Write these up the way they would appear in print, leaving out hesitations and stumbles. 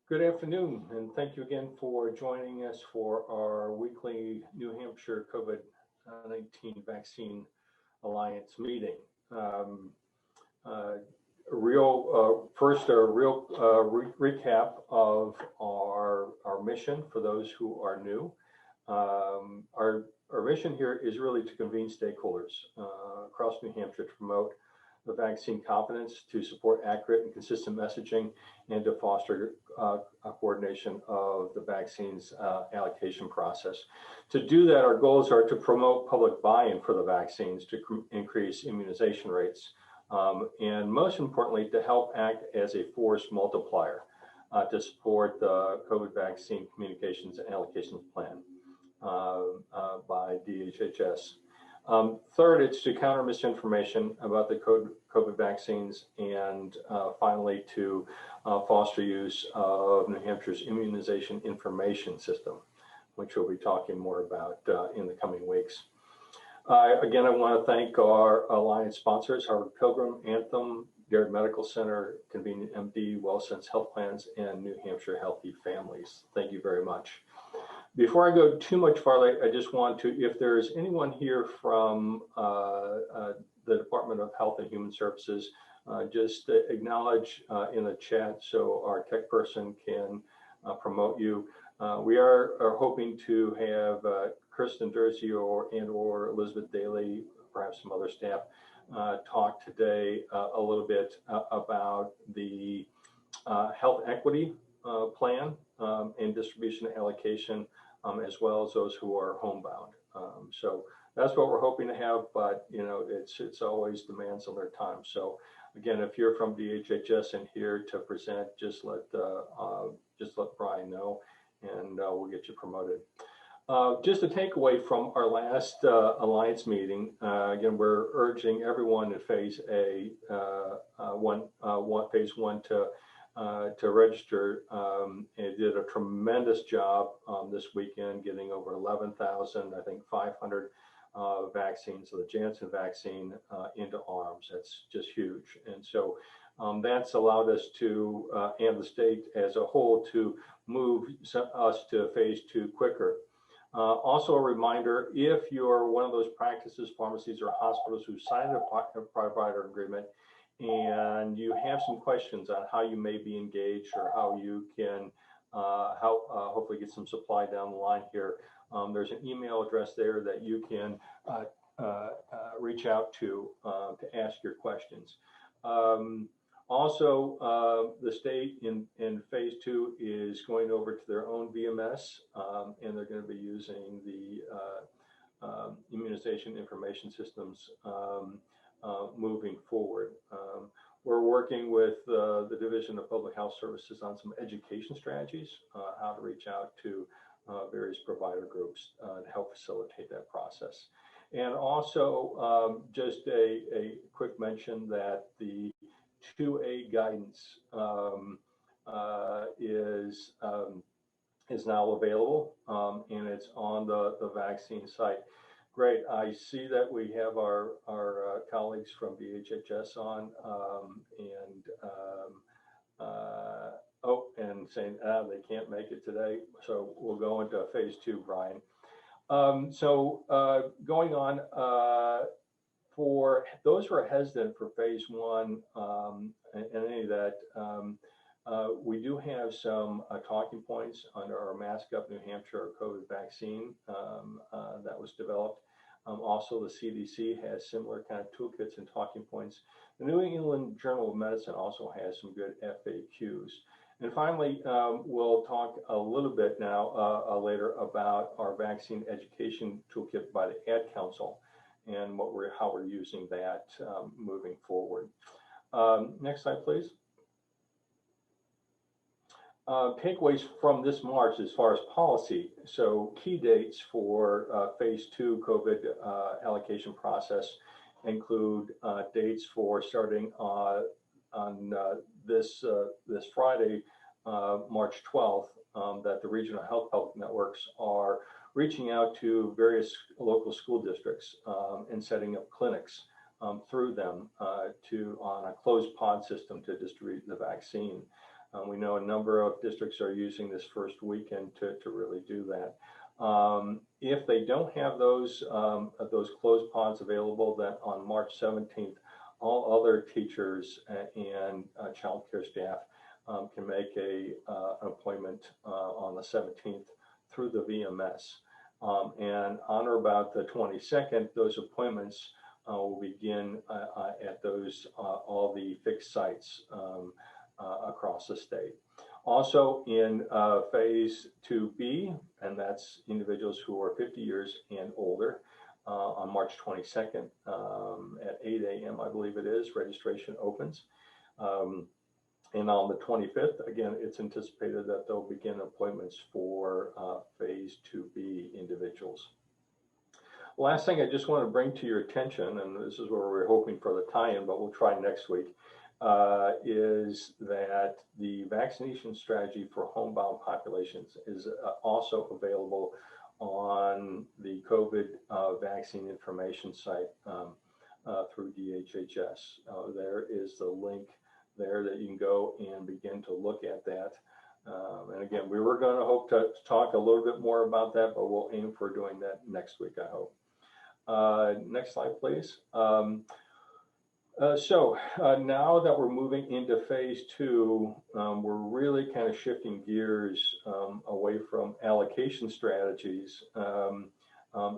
Good afternoon, and thank you again for joining us for our weekly New Hampshire COVID-19 Vaccine Alliance meeting. A real recap of our mission for those who are new. Our mission here is really to convene stakeholders across New Hampshire to promote the vaccine confidence, to support accurate and consistent messaging, and to foster coordination of the vaccines allocation process. To do that, our goals are to promote public buy-in for the vaccines, to increase immunization rates, and most importantly, to help act as a force multiplier to support the COVID vaccine communications and allocations plan by DHHS. Third, it's to counter misinformation about the COVID vaccines, and finally, to foster use of New Hampshire's immunization information system, which we'll be talking more about in the coming weeks. Again, I want to thank our Alliance sponsors, Harvard Pilgrim, Anthem, Garrett Medical Center, Convenient MD, WellSense Health Plans, and New Hampshire Healthy Families. Thank you very much. Before I go too much farther, I just want to, if there's anyone here from the Department of Health and Human Services, just acknowledge in the chat so our tech person can promote you. We are hoping to have Kristen Dursey or Elizabeth Daly, perhaps some other staff, talk today a little bit about the health equity plan and distribution allocation, as well as those who are homebound. So that's what we're hoping to have, but you know, it's always demands on their time. So again, if you're from DHHS and here to present, just let Brian know, and we'll get you promoted. Just a takeaway from our last Alliance meeting, again, we're urging everyone in phase one to register. It did a tremendous job this weekend, getting over 11,000, I think 500 vaccines of the Janssen vaccine into arms. That's just huge. And so that's allowed us to, and the state as a whole, to move us to phase two quicker. Also a reminder, if you're one of those practices, pharmacies, or hospitals who signed a provider agreement, and you have some questions on how you may be engaged or how you can hopefully get some supply down the line here, there's an email address there that you can reach out to ask your questions. Also, the state in phase two is going over to their own VMS, and they're going to be using the immunization information systems moving forward. We're working with the Division of Public Health Services on some education strategies, how to reach out to various provider groups to help facilitate that process. And also, just a quick mention that the 2A guidance is now available, and it's on the vaccine site. Great. I see that we have our colleagues from DHHS on, and saying they can't make it today. So we'll go into phase two, Brian. Going on, for those who are hesitant for phase one and any of that, we do have some talking points under our Mask Up New Hampshire COVID vaccine that was developed. Also, the CDC has similar kind of toolkits and talking points. The New England Journal of Medicine also has some good FAQs. And finally, we'll talk a little bit now later about our vaccine education toolkit by the Ad Council and how we're using that moving forward. Next slide, please. Takeaways from this March as far as policy. So key dates for phase two COVID allocation process include dates for starting on this Friday, March 12th, that the regional health public networks are reaching out to various local school districts and setting up clinics through them on a closed pod system to distribute the vaccine. We know a number of districts are using this first weekend to really do that. If they don't have those closed pods available, then on March 17th, all other teachers and child care staff can make an appointment on the 17th through the VMS. And on or about the 22nd, those appointments will begin at those all the fixed sites across the state. Also in phase 2B, and that's individuals who are 50 years and older, on March 22nd at 8 a.m., I believe it is, registration opens. And on the 25th, again, it's anticipated that they'll begin appointments for phase 2B individuals. Last thing I just want to bring to your attention, and this is where we're hoping for the tie-in, but we'll try next week, is that the vaccination strategy for homebound populations is also available on the COVID vaccine information site through DHHS. There is the link there that you can go and begin to look at that. And again, we were going to hope to talk a little bit more about that, but we'll aim for doing that next week, I hope. Next slide, please. So now that we're moving into phase 2, we're really kind of shifting gears away from allocation strategies,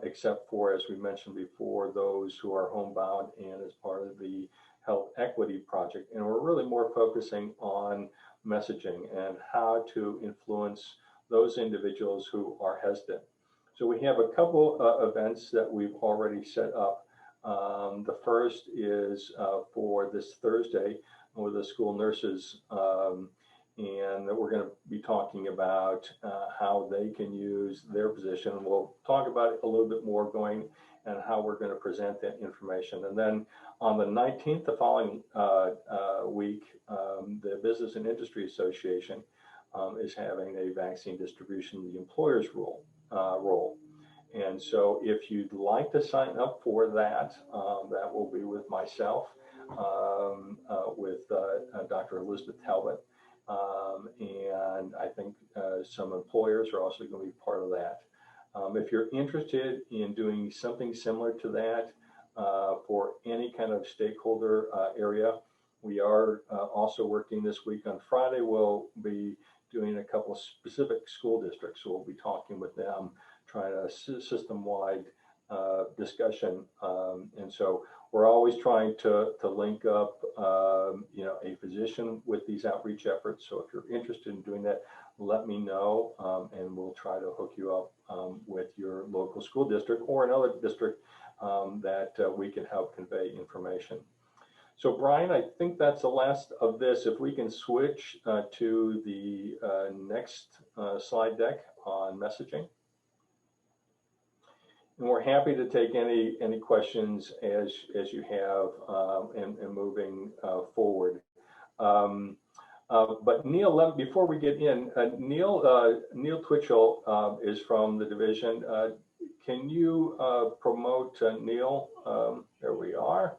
except for, as we mentioned before, those who are homebound and as part of the Health Equity Project. And we're really more focusing on messaging and how to influence those individuals who are hesitant. So we have a couple events that we've already set up. The first is for this Thursday with the school nurses, and we're going to be talking about how they can use their position. We'll talk about it a little bit more going and how we're going to present that information. And then on the 19th, the following week, the Business and Industry Association is having a vaccine distribution, the employer's role. And so if you'd like to sign up for that, that will be with myself, with Dr. Elizabeth Talbot. And I think some employers are also going to be part of that. If you're interested in doing something similar to that for any kind of stakeholder area, we are also working this week. On Friday, we'll be doing a couple of specific school districts. So we'll be talking with them, trying a system-wide discussion. And so we're always trying to link up, a physician with these outreach efforts. So if you're interested in doing that, let me know, and we'll try to hook you up with your local school district or another district that we can help convey information. So Brian, I think that's the last of this. If we can switch to the next slide deck on messaging. And we're happy to take any questions as you have and moving forward. But Neil, before we get in, Neil Twitchell is from the division. Can you promote Neil? There we are.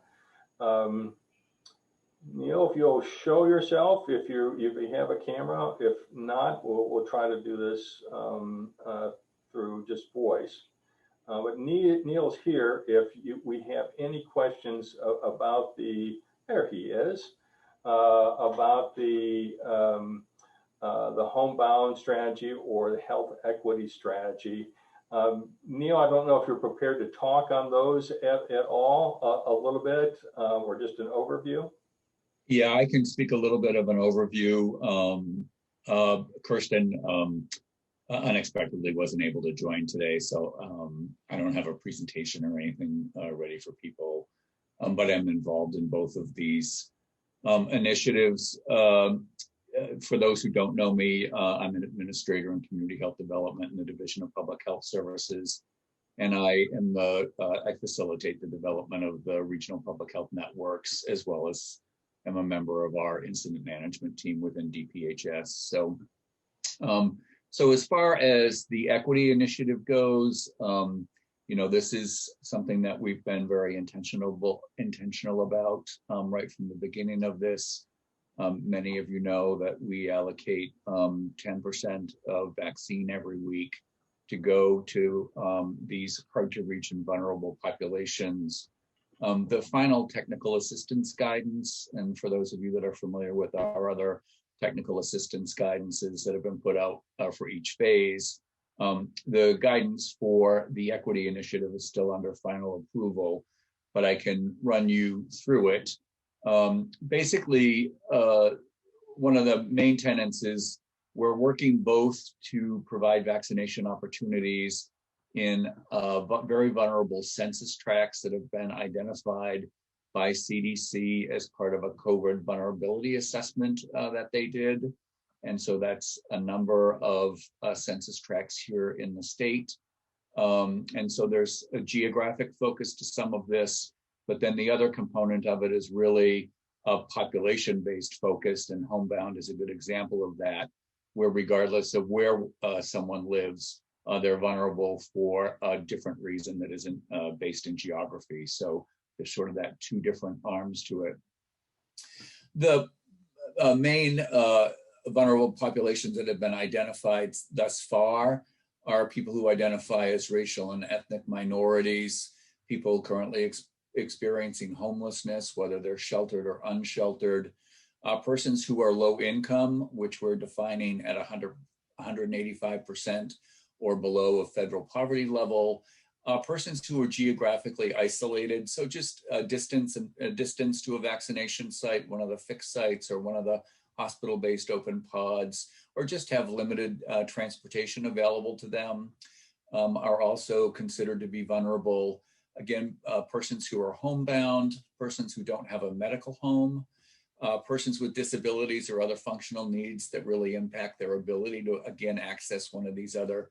Neil, if you'll show yourself, if you have a camera. If not, we'll try to do this through just voice. But Neil's here. If we have any questions about there he is, about the homebound strategy or the health equity strategy. Neil, I don't know if you're prepared to talk on those at all, a little bit, or just an overview. Yeah, I can speak a little bit of an overview. Kirsten unexpectedly wasn't able to join today, so I don't have a presentation or anything ready for people, but I'm involved in both of these initiatives. For those who don't know me, I'm an administrator in community health development in the Division of Public Health Services, and I facilitate the development of the regional public health networks, as well as I'm a member of our incident management team within DPHS. So as far as the equity initiative goes, this is something that we've been very intentional about right from the beginning of this. Many of you know that we allocate 10% of vaccine every week to go to these hard to reach and vulnerable populations. The final technical assistance guidance, and for those of you that are familiar with our other technical assistance guidances that have been put out for each phase, the guidance for the equity initiative is still under final approval, but I can run you through it. Basically, one of the main tenets is we're working both to provide vaccination opportunities in very vulnerable census tracts that have been identified by CDC as part of a COVID vulnerability assessment that they did. And so that's a number of census tracts here in the state. And so there's a geographic focus to some of this, but then the other component of it is really a population-based focused, and Homebound is a good example of that, where regardless of where someone lives, they're vulnerable for a different reason that isn't based in geography. So there's sort of that two different arms to it. The main vulnerable populations that have been identified thus far are people who identify as racial and ethnic minorities, people currently experiencing homelessness, whether they're sheltered or unsheltered, persons who are low income, which we're defining at 185% or below a federal poverty level, persons who are geographically isolated, so just a distance to a vaccination site, one of the fixed sites or one of the hospital-based open pods, or just have limited transportation available to them, are also considered to be vulnerable. Again, persons who are homebound, persons who don't have a medical home, persons with disabilities or other functional needs that really impact their ability to, again, access one of these other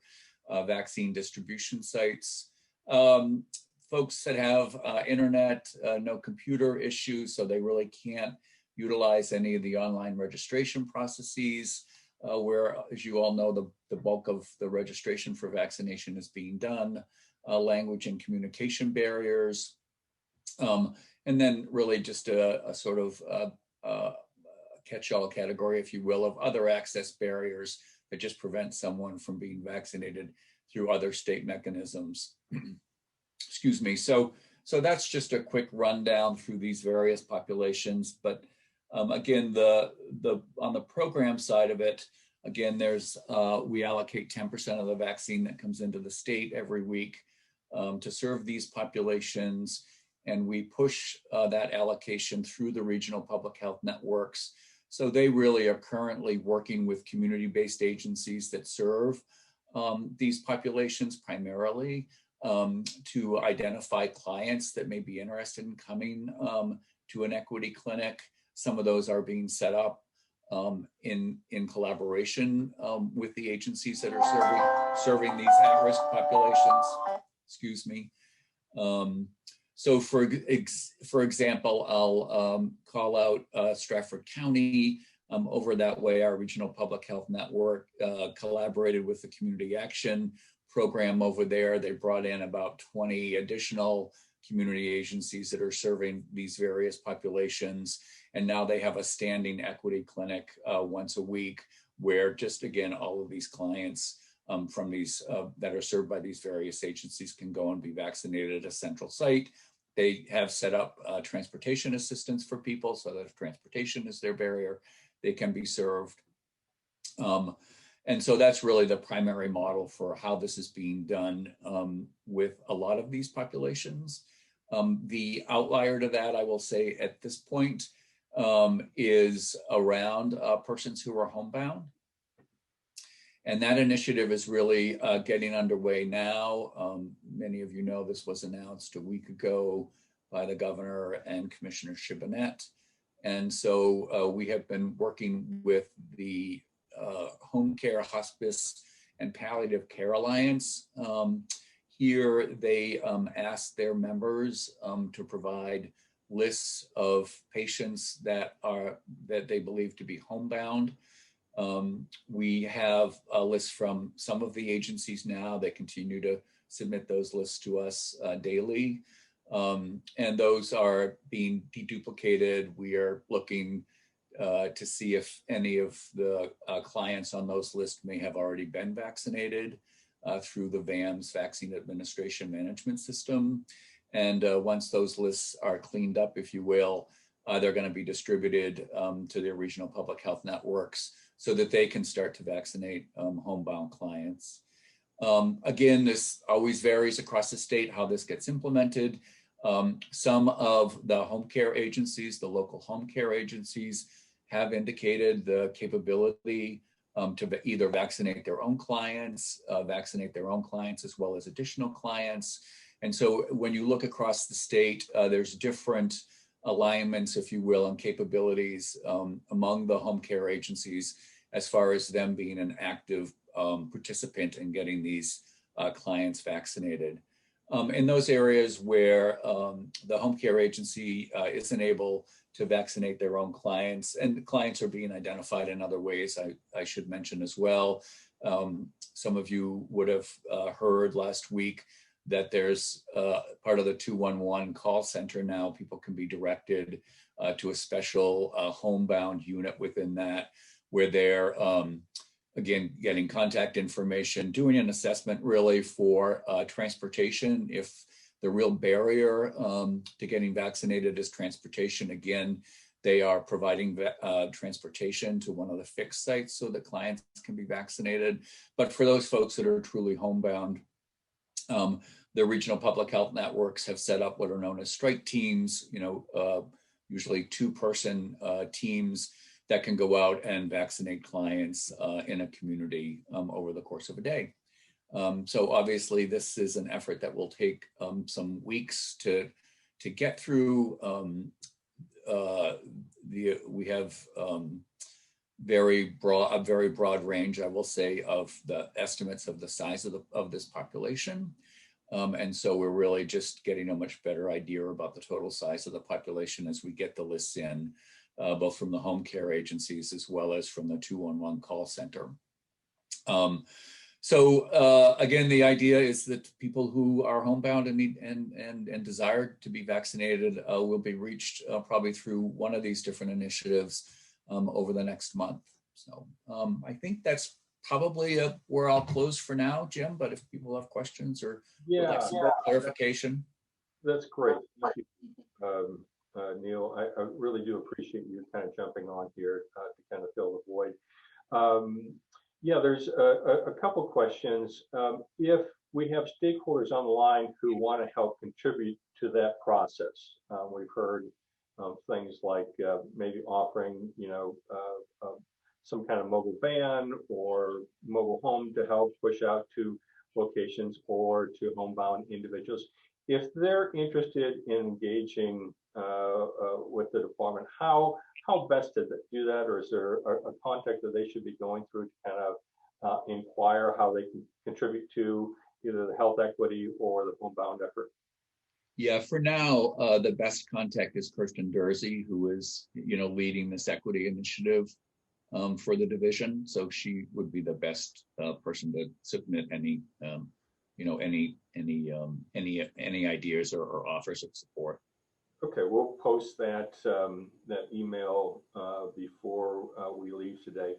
vaccine distribution sites. Folks that have internet, no computer issues, so they really can't utilize any of the online registration processes, where, as you all know, the bulk of the registration for vaccination is being done, language and communication barriers, and then really just a sort of catch-all category, if you will, of other access barriers that just prevent someone from being vaccinated through other state mechanisms. Excuse me. So that's just a quick rundown through these various populations. But again, on the program side of it, again, we allocate 10% of the vaccine that comes into the state every week to serve these populations. And we push that allocation through the regional public health networks. So they really are currently working with community-based agencies that serve these populations primarily to identify clients that may be interested in coming to an equity clinic. Some of those are being set up in collaboration with the agencies that are serving these at-risk populations. Excuse me. So for example, I'll call out Stratford County. Over that way, our regional public health network collaborated with the community action program over there. They brought in about 20 additional community agencies that are serving these various populations. And now they have a standing equity clinic once a week where just, again, all of these clients from these that are served by these various agencies can go and be vaccinated at a central site. They have set up transportation assistance for people so that if transportation is their barrier, they can be served. And so that's really the primary model for how this is being done with a lot of these populations. The outlier to that, I will say at this point, is around persons who are homebound. And that initiative is really getting underway now. Many of you know this was announced a week ago by the governor and Commissioner Shibinette. And so we have been working with the Home Care, Hospice, and Palliative Care Alliance. Here they asked their members to provide lists of patients that they believe to be homebound. We have a list from some of the agencies now. They continue to submit those lists to us daily. And those are being deduplicated. We are looking to see if any of the clients on those lists may have already been vaccinated through the VAMS Vaccine Administration Management System. And once those lists are cleaned up, if you will, they're going to be distributed to their regional public health networks so that they can start to vaccinate homebound clients. Again, this always varies across the state how this gets implemented. Some of the home care agencies, the local home care agencies, have indicated the capability to either vaccinate their own clients as well as additional clients. And so when you look across the state, there's different alignments, if you will, and capabilities among the home care agencies as far as them being an active participant in getting these clients vaccinated. In those areas where the home care agency isn't able to vaccinate their own clients, and clients are being identified in other ways, I should mention as well. Some of you would have heard last week that there's part of the 211 call center now. People can be directed to a special homebound unit within that, where they're again getting contact information, doing an assessment really for transportation. If the real barrier to getting vaccinated is transportation, again, they are providing transportation to one of the fixed sites so that clients can be vaccinated. But for those folks that are truly homebound, the regional public health networks have set up what are known as strike teams, usually two-person teams that can go out and vaccinate clients in a community over the course of a day. So obviously this is an effort that will take some weeks to get through. We have a very broad range, I will say, of the estimates of the size of this population. And so we're really just getting a much better idea about the total size of the population as we get the lists in, both from the home care agencies as well as from the 211 call center. Again, the idea is that people who are homebound and need and desire to be vaccinated will be reached probably through one of these different initiatives over the next month. So I think that's probably where I'll close for now, Jim, but if people have questions or would like some more clarification. That's great. Thank you, Neil. I really do appreciate you kind of jumping on here to kind of fill the void. Yeah, there's a couple questions. If we have stakeholders on the line who want to help contribute to that process, we've heard things like maybe offering, some kind of mobile van or mobile home to help push out to locations or to homebound individuals. If they're interested in engaging with the department, how best to do that, or is there a contact that they should be going through to kind of inquire how they can contribute to either the health equity or the homebound effort? Yeah, for now, the best contact is Kirsten Dursey, who is leading this equity initiative for the division. So she would be the best person to submit any ideas or offers of support. Okay, we'll post that email before we leave today.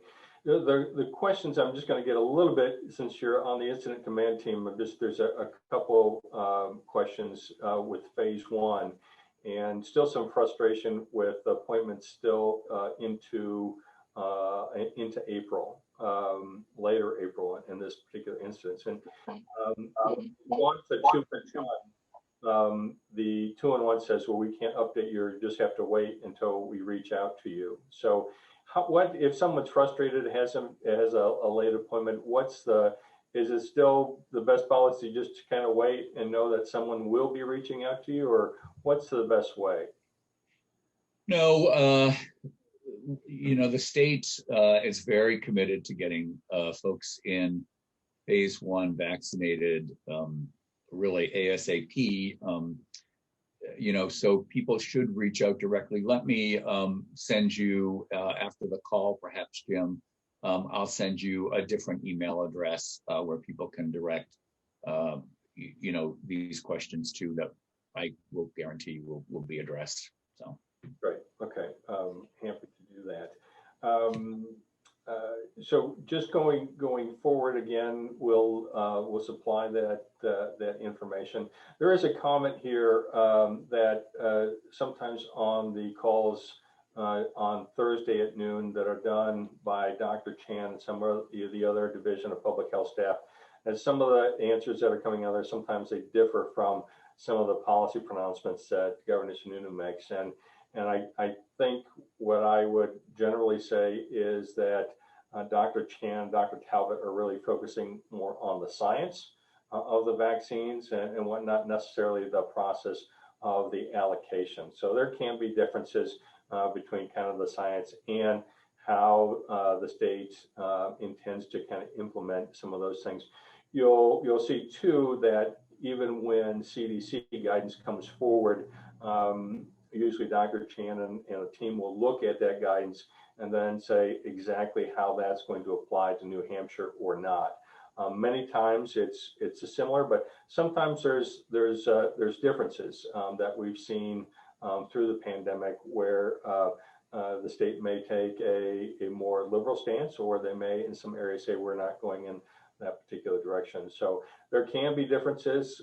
The questions, I'm just going to get a little bit, since you're on the incident command team, there's a couple questions with phase one, and still some frustration with appointments still into April, later April in this particular instance. And one to 2.1, the 2-in-1 says, well, we can't update you, just have to wait until we reach out to you. So what if someone's frustrated, has a late appointment, is it still the best policy just to kind of wait and know that someone will be reaching out to you, or what's the best way? No, the state is very committed to getting folks in phase one vaccinated really ASAP. So people should reach out directly. Let me send you after the call, perhaps, Jim, I'll send you a different email address where people can direct, these questions to, that I will guarantee will be addressed. So great. Okay. Happy to do that. so just going forward again, we'll supply that information. There is a comment here that sometimes on the calls on Thursday at noon that are done by Dr. Chan and some of the other division of public health staff, and some of the answers that are coming out there, sometimes they differ from some of the policy pronouncements that Governor Sununu makes. And I think what I would generally say is that Dr. Chan, Dr. Talbot are really focusing more on the science of the vaccines and what, not necessarily the process of the allocation. So there can be differences between kind of the science and how the state intends to kind of implement some of those things. You'll see too that even when CDC guidance comes forward, usually Dr. Chan and a team will look at that guidance and then say exactly how that's going to apply to New Hampshire or not. Many times it's similar, but sometimes there's differences that we've seen through the pandemic where the state may take a more liberal stance, or they may in some areas say we're not going in that particular direction. So there can be differences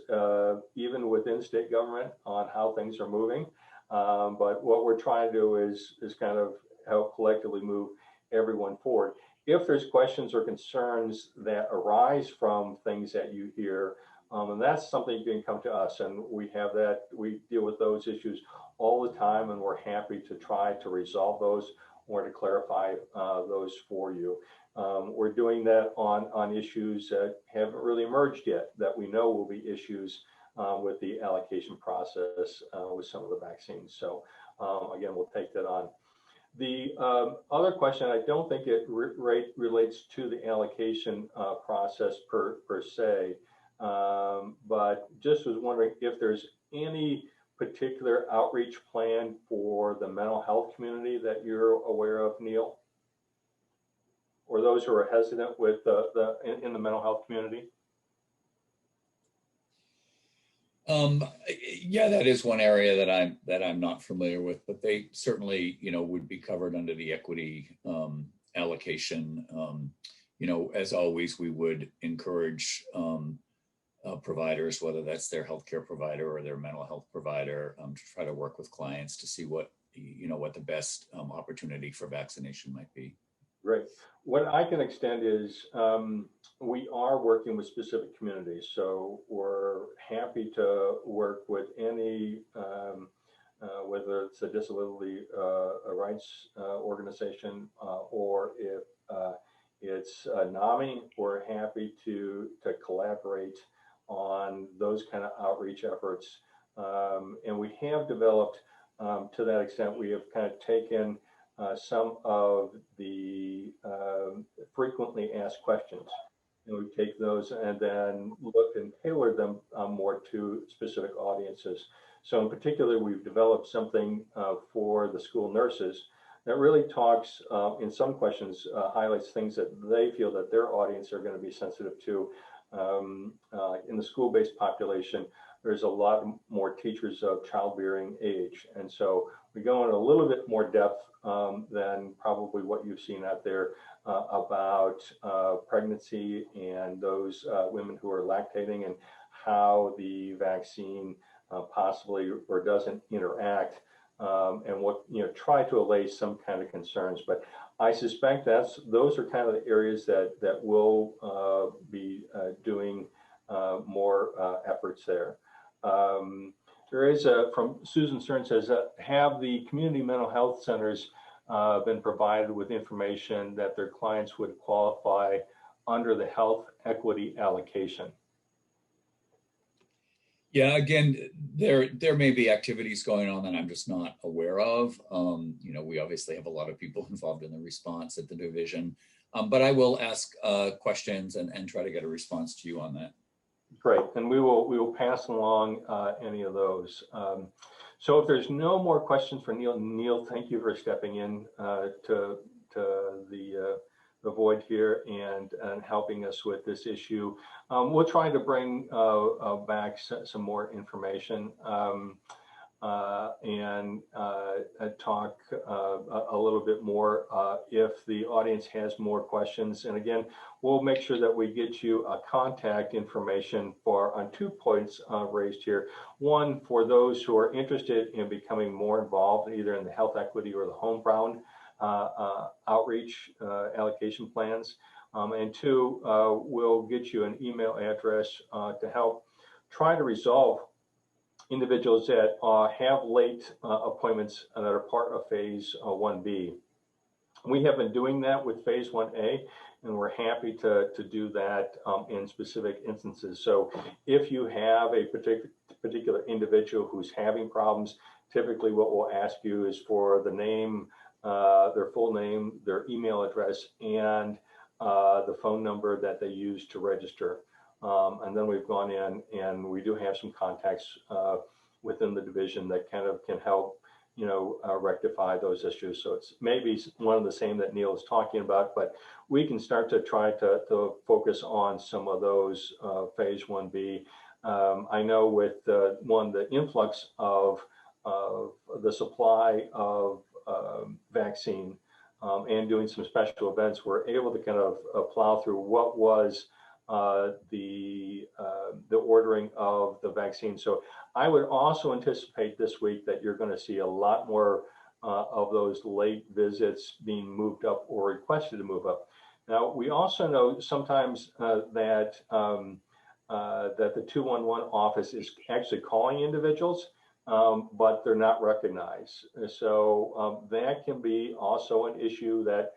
even within state government on how things are moving. But what we're trying to do is kind of help collectively move everyone forward. If there's questions or concerns that arise from things that you hear, and that's something you can come to us, and we deal with those issues all the time, and we're happy to try to resolve those or to clarify those for you. We're doing that on issues that haven't really emerged yet, that we know will be issues with the allocation process with some of the vaccines. So again, we'll take that on. The other question, I don't think it relates to the allocation process per se, but just was wondering if there's any particular outreach plan for the mental health community that you're aware of, Neil, or those who are hesitant with in the mental health community. Yeah, that is one area that I'm not familiar with, but they certainly, would be covered under the equity allocation. As always, we would encourage providers, whether that's their healthcare provider or their mental health provider, to try to work with clients to see what the best opportunity for vaccination might be. Great. What I can extend is we are working with specific communities, so we're happy to work with any, whether it's a disability rights organization or if it's NAMI, we're happy to collaborate on those kind of outreach efforts. And we have developed, to that extent, we have kind of taken some of the frequently asked questions, and we take those and then look and tailor them more to specific audiences. So in particular, we've developed something for the school nurses that really talks, in some questions, highlights things that they feel that their audience are going to be sensitive to. In the school-based population, there's a lot more teachers of childbearing age. And so we go in a little bit more depth than probably what you've seen out there about pregnancy and those women who are lactating and how the vaccine possibly or doesn't interact, and what, try to allay some kind of concerns. But I suspect those are kind of the areas that will be doing more efforts there. There is from Susan Stern says, have the community mental health centers been provided with information that their clients would qualify under the health equity allocation? Yeah, again, there may be activities going on that I'm just not aware of. We obviously have a lot of people involved in the response at the division, but I will ask questions and try to get a response to you on that. Great, and we will pass along any of those. So if there's no more questions for Neil, thank you for stepping in to the void here and helping us with this issue. We'll try to bring back some more information. and talk a little bit more if the audience has more questions. And again, we'll make sure that we get you contact information for on 2 points raised here. One, for those who are interested in becoming more involved either in the health equity or the homebound outreach allocation plans. And two, we'll get you an email address to help try to resolve individuals that have late appointments that are part of phase 1B. We have been doing that with phase 1A, and we're happy to do that in specific instances. So if you have a particular individual who's having problems, typically what we'll ask you is for the name, their full name, their email address, and the phone number that they use to register. And then we've gone in and we do have some contacts within the division that kind of can help, rectify those issues. So it's maybe one of the same that Neil is talking about, but we can start to try to focus on some of those phase 1B. I know with the influx of the supply of vaccine and doing some special events, we're able to kind of plow through what was the ordering of the vaccine. So I would also anticipate this week that you're going to see a lot more of those late visits being moved up or requested to move up. Now, we also know sometimes that the 211 office is actually calling individuals, but they're not recognized. So that can be also an issue that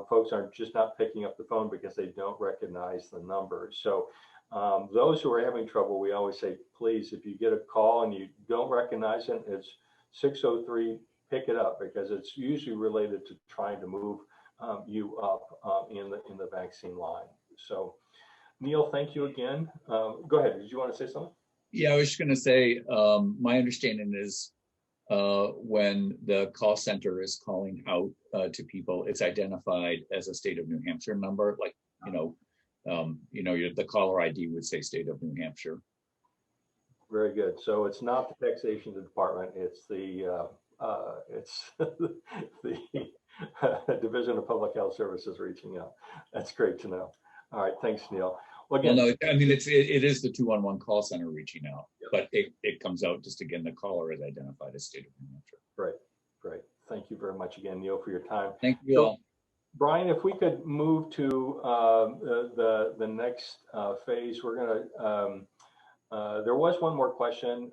folks are just not picking up the phone because they don't recognize the number. So those who are having trouble, we always say, please, if you get a call and you don't recognize it, it's 603, pick it up, because it's usually related to trying to move you up in the vaccine line. So Neil, thank you again. Go ahead. Did you want to say something? Yeah, I was just going to say, my understanding is when the call center is calling out to people, it's identified as a state of New Hampshire number. Like, the caller ID would say state of New Hampshire. Very good. So it's not the taxation department; it's the Division of Public Health Services reaching out. That's great to know. All right, thanks, Neil. Well, again, no, I mean it is the 211 call center reaching out, yep. But it comes out just again the caller is identified as state of New Hampshire. Great. Thank you very much again, Neil, for your time. Thank you all. Brian, if we could move to the next phase, we're going to. There was one more question.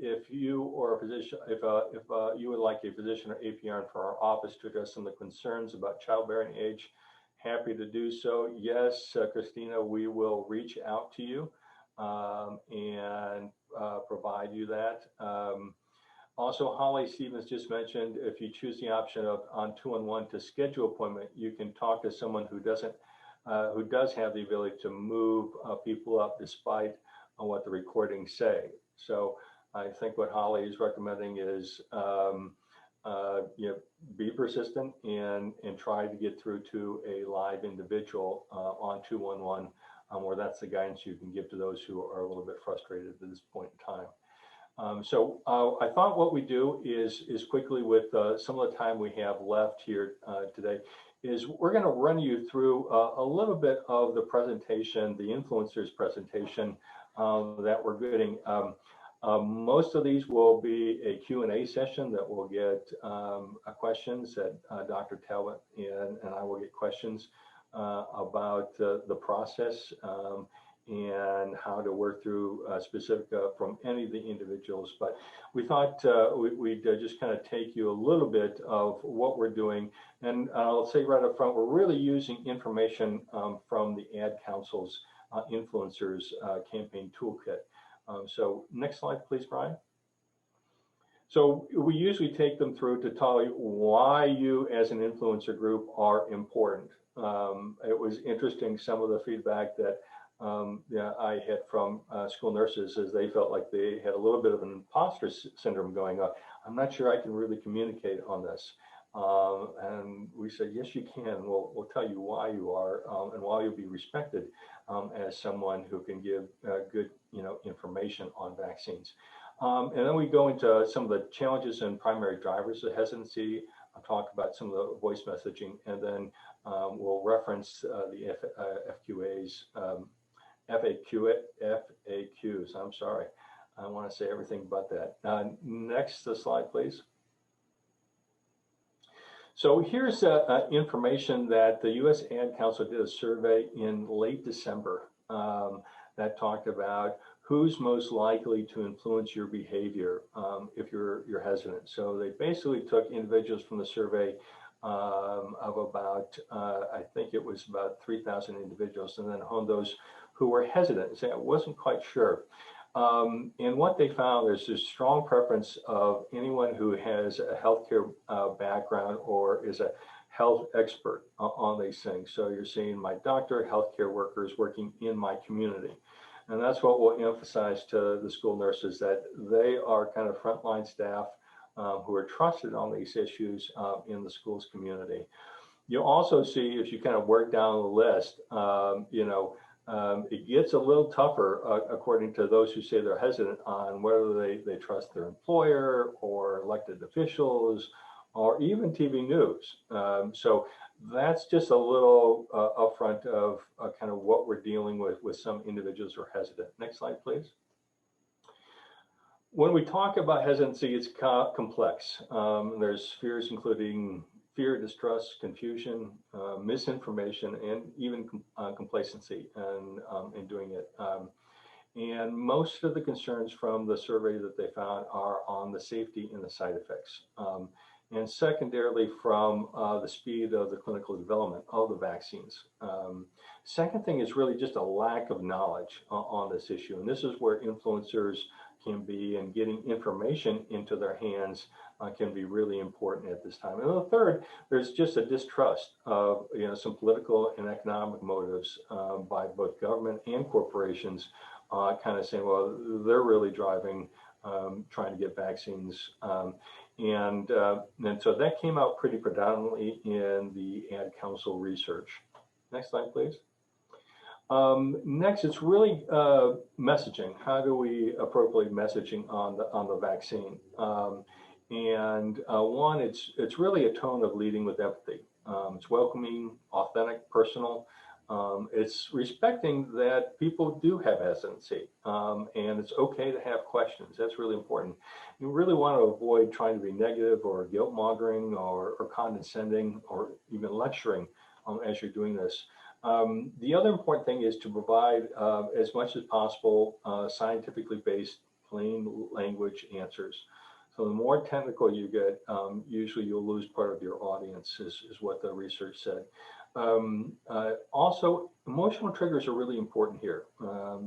If you or a physician, if you would like a physician or APRN for our office to address some of the concerns about childbearing age, happy to do so. Yes, Christina, we will reach out to you and provide you that. Also, Holly Stevens just mentioned if you choose the option of on 211 to schedule appointment, you can talk to someone who does have the ability to move people up despite what the recordings say. So I think what Holly is recommending is be persistent and try to get through to a live individual on 211, where that's the guidance you can give to those who are a little bit frustrated at this point in time. So I thought what we do is quickly with some of the time we have left here today is we're going to run you through a little bit of the presentation, the influencers presentation that we're getting. Most of these will be a Q&A session that will get questions that Dr. Talbot and I will get questions about the process and how to work through specific from any of the individuals. But we thought we'd just kind of take you a little bit of what we're doing. And I'll say right up front, we're really using information from the Ad Council's Influencers Campaign Toolkit. So next slide, please, Brian. So we usually take them through to tell you why you as an influencer group are important. It was interesting, some of the feedback that I had from school nurses as they felt like they had a little bit of an imposter syndrome going on. I'm not sure I can really communicate on this. And we said, yes, you can. We'll tell you why you are and why you'll be respected as someone who can give good information on vaccines. And then we go into some of the challenges and primary drivers of hesitancy. I'll talk about some of the voice messaging, and then we'll reference the FQA's FAQs. I'm sorry. I want to say everything but that. Next slide, please. So here's information that the U.S. Ad Council did a survey in late December that talked about who's most likely to influence your behavior if you're hesitant. So they basically took individuals from the survey of about, I think it was about 3,000 individuals, and then honed those who were hesitant and say, I wasn't quite sure. And what they found, there's this strong preference of anyone who has a healthcare background or is a health expert on these things. So you're seeing my doctor, healthcare workers working in my community. And that's what we'll emphasize to the school nurses, that they are kind of frontline staff who are trusted on these issues in the school's community. You'll also see, if you kind of work down the list, it gets a little tougher according to those who say they're hesitant on whether they trust their employer or elected officials or even TV news. So that's just a little upfront of kind of what we're dealing with some individuals who are hesitant. Next slide, please. When we talk about hesitancy, it's complex. There's fears including fear, distrust, confusion, misinformation, and even complacency in doing it. And most of the concerns from the survey that they found are on the safety and the side effects. And secondarily, from the speed of the clinical development of the vaccines. Second thing is really just a lack of knowledge on this issue. And this is where influencers can be, and getting information into their hands can be really important at this time. And the third, there's just a distrust of some political and economic motives by both government and corporations, kind of saying, well, they're really driving, trying to get vaccines. And so that came out pretty predominantly in the Ad Council research. Next slide, please. Next, it's really messaging. How do we appropriately messaging on the vaccine? One, it's really a tone of leading with empathy. It's welcoming, authentic, personal. It's respecting that people do have hesitancy, and it's okay to have questions. That's really important. You really want to avoid trying to be negative or guilt mongering or condescending or even lecturing as you're doing this. The other important thing is to provide as much as possible scientifically based, plain language answers. So the more technical you get, usually you'll lose part of your audience, is what the research said. Also, emotional triggers are really important here.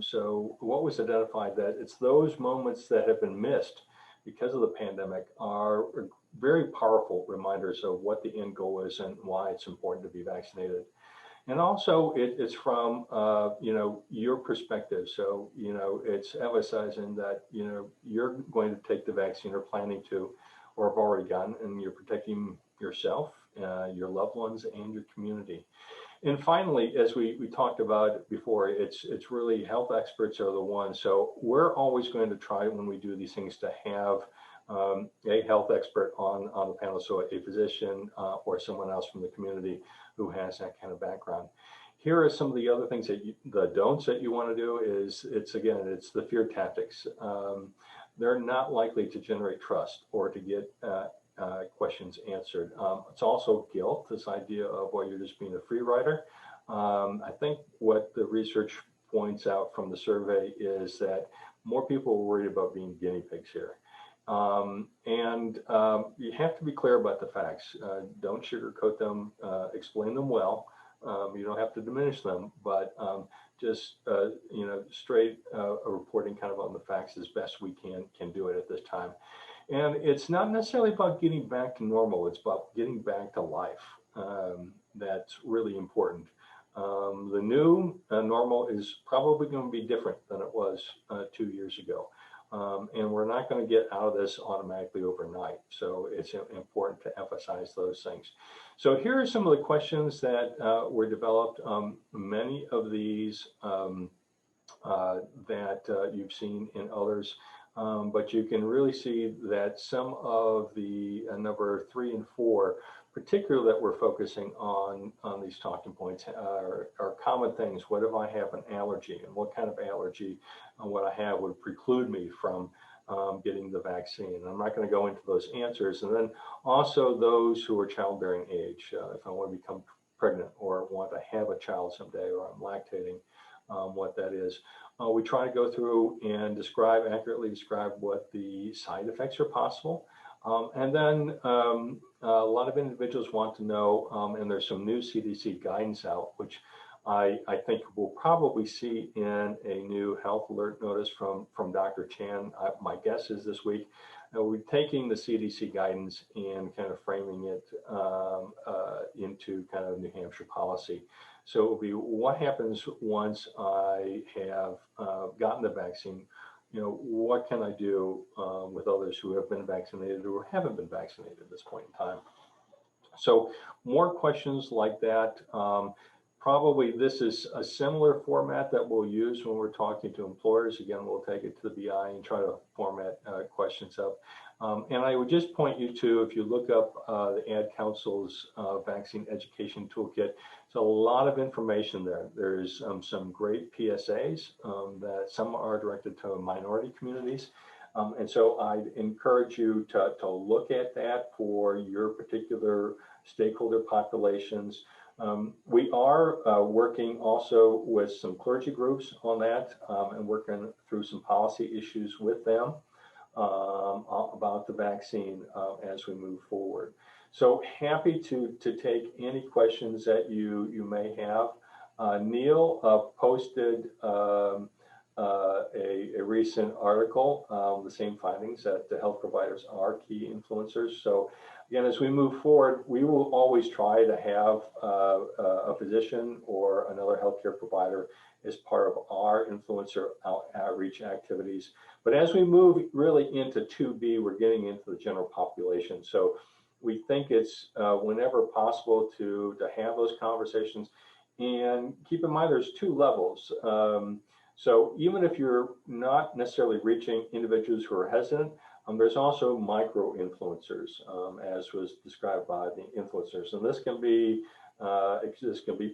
So what was identified, that it's those moments that have been missed because of the pandemic are very powerful reminders of what the end goal is and why it's important to be vaccinated. And also it's from, your perspective. So, it's emphasizing that, you're going to take the vaccine or planning to, or have already gotten, and you're protecting yourself, your loved ones, and your community. And finally, as we talked about before, it's really health experts are the ones. So we're always going to try, when we do these things, to have a health expert on the panel, so a physician or someone else from the community who has that kind of background. Here are some of the other things that the don'ts that you want to do is, it's the fear tactics. They're not likely to generate trust or to get questions answered. It's also guilt, this idea of, well, you're just being a free rider. I think what the research points out from the survey is that more people are worried about being guinea pigs here. You have to be clear about the facts. Don't sugarcoat them, explain them well. You don't have to diminish them, but just straight reporting kind of on the facts as best we can do it at this time. And it's not necessarily about getting back to normal, it's about getting back to life. That's really important. The new normal is probably going to be different than it was 2 years ago. And we're not going to get out of this automatically overnight. So it's important to emphasize those things. So here are some of the questions that were developed. Many of these that you've seen in others. but you can really see that some of the number 3 and 4, particularly that we're focusing on these talking points, are common things. What if I have an allergy, and what kind of allergy what I have would preclude me from getting the vaccine? I'm not going to go into those answers. And then also those who are childbearing age, if I want to become pregnant or want to have a child someday, or I'm lactating, what that is. We try to go through and accurately describe what the side effects are possible. And then a lot of individuals want to know, and there's some new CDC guidance out, which I think we'll probably see in a new health alert notice from Dr. Chan. My guess is this week. We're taking the CDC guidance and kind of framing it into kind of New Hampshire policy. So it will be what happens once I have gotten the vaccine. What can I do with others who have been vaccinated or haven't been vaccinated at this point in time? So more questions like that. Probably this is a similar format that we'll use when we're talking to employers. Again, we'll take it to the BI and try to format questions up. And I would just point you to, if you look up the Ad Council's Vaccine Education Toolkit, there's a lot of information there. There's some great PSAs that some are directed to minority communities. And so I'd encourage you to look at that for your particular stakeholder populations. We are working also with some clergy groups on that and working through some policy issues with them about the vaccine as we move forward. So happy to take any questions that you may have. Neil posted a recent article, the same findings, that the health providers are key influencers. So again, as we move forward, we will always try to have a physician or another healthcare provider as part of our influencer outreach activities. But as we move really into 2B, we're getting into the general population. So we think it's whenever possible to have those conversations. And keep in mind, there's 2 levels. So even if you're not necessarily reaching individuals who are hesitant, there's also micro influencers, as was described by the influencers. And this can be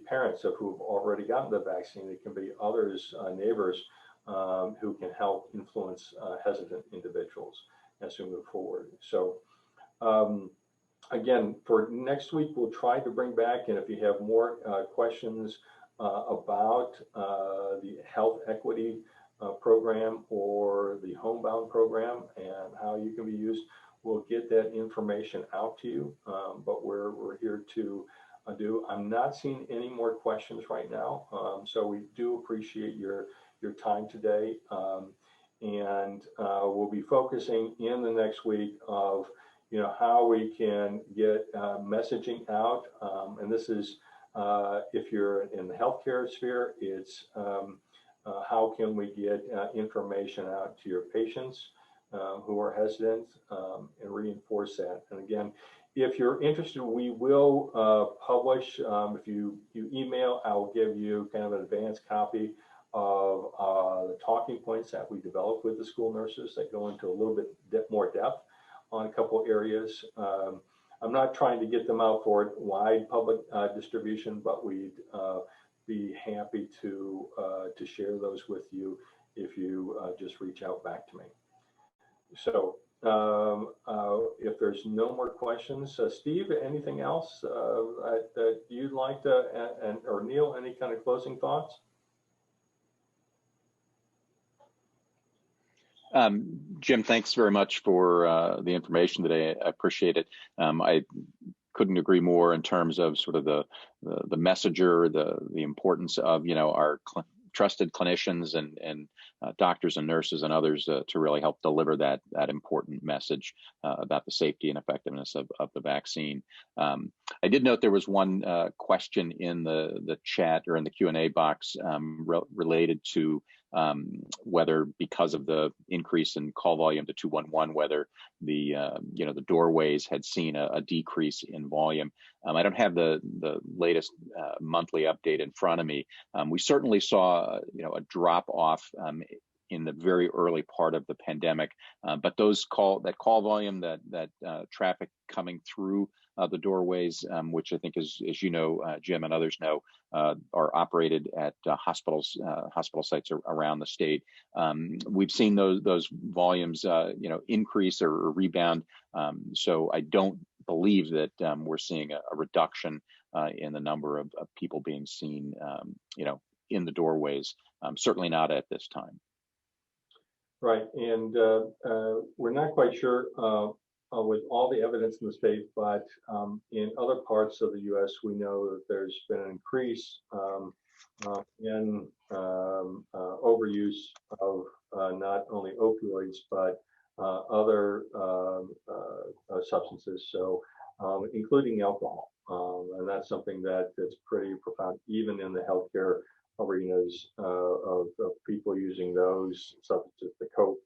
parents who have already gotten the vaccine. It can be others, neighbors, who can help influence hesitant individuals as we move forward. So again, for next week, we'll try to bring back, and if you have more questions about the health equity program or the homebound program and how you can be used, we'll get that information out to you. But we're here to do. I'm not seeing any more questions right now, so we do appreciate your time today, and we'll be focusing in the next week of how we can get messaging out, and this is if you're in the healthcare sphere, it's how can we get information out to your patients who are hesitant, and reinforce that. And again, if you're interested, we will publish, if you email, I'll give you kind of an advanced copy of the talking points that we developed with the school nurses that go into a little bit more depth on a couple areas. I'm not trying to get them out for wide public distribution, but we'd be happy to share those with you if you just reach out back to me. So if there's no more questions, Steve, anything else that you'd like to, or Neil, any kind of closing thoughts? Jim, thanks very much for the information today. I appreciate it. I couldn't agree more in terms of sort of the messenger, the importance of our trusted clinicians and doctors and nurses and others to really help deliver that important message about the safety and effectiveness of the vaccine. I did note there was one question in the chat or in the Q&A box related to whether, because of the increase in call volume to 211, whether the the doorways had seen a decrease in volume. I don't have the latest monthly update in front of me. We certainly saw a drop off in the very early part of the pandemic. But that call volume, that traffic coming through the doorways, which I think is, as you know, Jim and others know, are operated at hospitals, hospital sites around the state. We've seen those volumes, increase or rebound. So I don't believe that we're seeing a reduction in the number of people being seen, in the doorways. Certainly not at this time. Right, and we're not quite sure with all the evidence in the state, but in other parts of the U.S., we know that there's been an increase in overuse of not only opioids, but other substances, so including alcohol. And that's something that's pretty profound, even in the healthcare arenas of people using those substances to cope.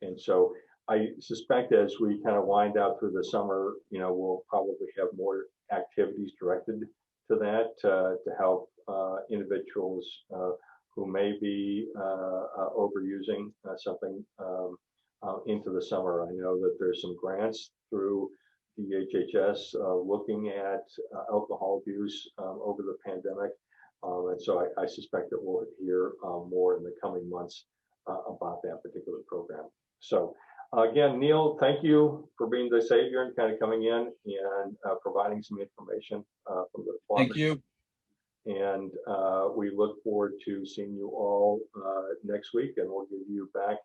And so I suspect as we kind of wind out through the summer, we'll probably have more activities directed to that to help individuals who may be overusing something into the summer. I know that there's some grants through the HHS looking at alcohol abuse over the pandemic. And so I suspect that we'll hear more in the coming months about that particular program. So again, Neil, thank you for being the savior and kind of coming in and providing some information from the department. Thank you. And we look forward to seeing you all next week, and we'll give you back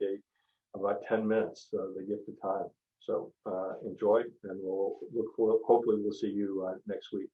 about 10 minutes, the gift of time. So enjoy, and we'll look forward. Hopefully, we'll see you next week.